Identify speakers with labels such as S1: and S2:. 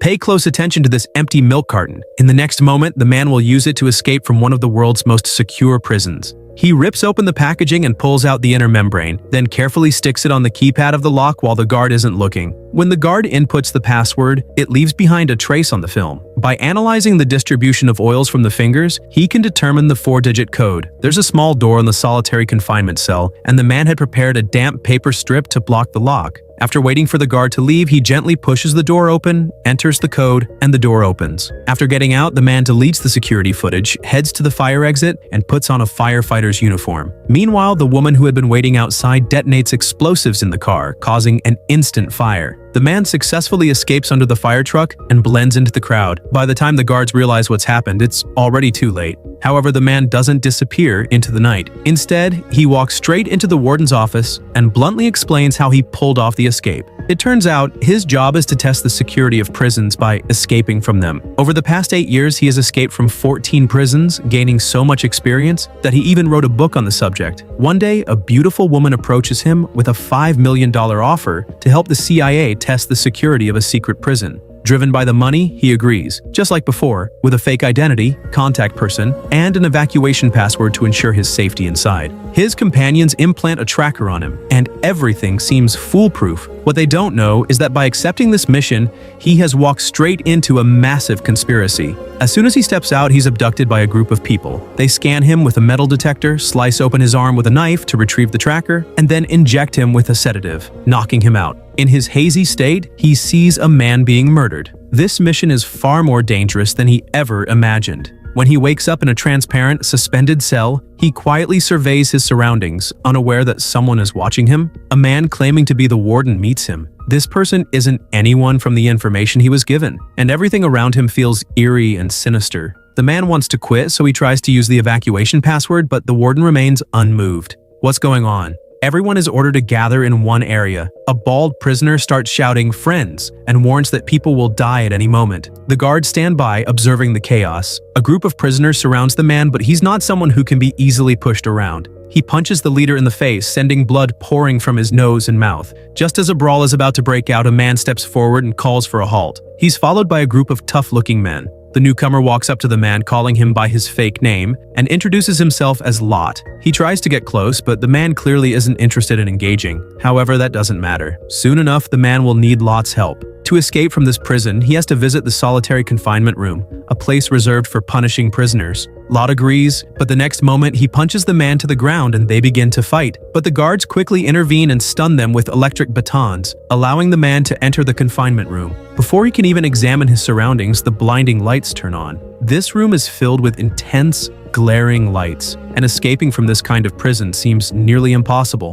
S1: Pay close attention to this empty milk carton. In the next moment, the man will use it to escape from one of the world's most secure prisons. He rips open the packaging and pulls out the inner membrane, then carefully sticks it on the keypad of the lock while the guard isn't looking. When the guard inputs the password, it leaves behind a trace on the film. By analyzing the distribution of oils from the fingers, he can determine the 4-digit code. There's a small door in the solitary confinement cell, and the man had prepared a damp paper strip to block the lock. After waiting for the guard to leave, he gently pushes the door open, enters the code, and the door opens. After getting out, the man deletes the security footage, heads to the fire exit, and puts on a firefighter's uniform. Meanwhile, the woman who had been waiting outside detonates explosives in the car, causing an instant fire. The man successfully escapes under the fire truck and blends into the crowd. By the time the guards realize what's happened, it's already too late. However, the man doesn't disappear into the night. Instead, he walks straight into the warden's office and bluntly explains how he pulled off the escape. It turns out, his job is to test the security of prisons by escaping from them. Over the past 8 years, he has escaped from 14 prisons, gaining so much experience that he even wrote a book on the subject. One day, a beautiful woman approaches him with a $5 million offer to help the CIA test the security of a secret prison. Driven by the money, he agrees, just like before, with a fake identity, contact person, and an evacuation password to ensure his safety inside. His companions implant a tracker on him, and everything seems foolproof. What they don't know is that by accepting this mission, he has walked straight into a massive conspiracy. As soon as he steps out, he's abducted by a group of people. They scan him with a metal detector, slice open his arm with a knife to retrieve the tracker, and then inject him with a sedative, knocking him out. In his hazy state, he sees a man being murdered. This mission is far more dangerous than he ever imagined. When he wakes up in a transparent, suspended cell, he quietly surveys his surroundings, unaware that someone is watching him. A man claiming to be the warden meets him. This person isn't anyone from the information he was given, and everything around him feels eerie and sinister. The man wants to quit, so he tries to use the evacuation password, but the warden remains unmoved. What's going on? Everyone is ordered to gather in one area. A bald prisoner starts shouting "friends" and warns that people will die at any moment. The guards stand by, observing the chaos. A group of prisoners surrounds the man, but he's not someone who can be easily pushed around. He punches the leader in the face, sending blood pouring from his nose and mouth. Just as a brawl is about to break out, a man steps forward and calls for a halt. He's followed by a group of tough-looking men. The newcomer walks up to the man, calling him by his fake name, and introduces himself as Lot. He tries to get close, but the man clearly isn't interested in engaging. However, that doesn't matter. Soon enough, the man will need Lot's help. To escape from this prison, he has to visit the solitary confinement room, a place reserved for punishing prisoners. Lot agrees, but the next moment he punches the man to the ground and they begin to fight. But the guards quickly intervene and stun them with electric batons, allowing the man to enter the confinement room. Before he can even examine his surroundings, the blinding lights turn on. This room is filled with intense, glaring lights, and escaping from this kind of prison seems nearly impossible.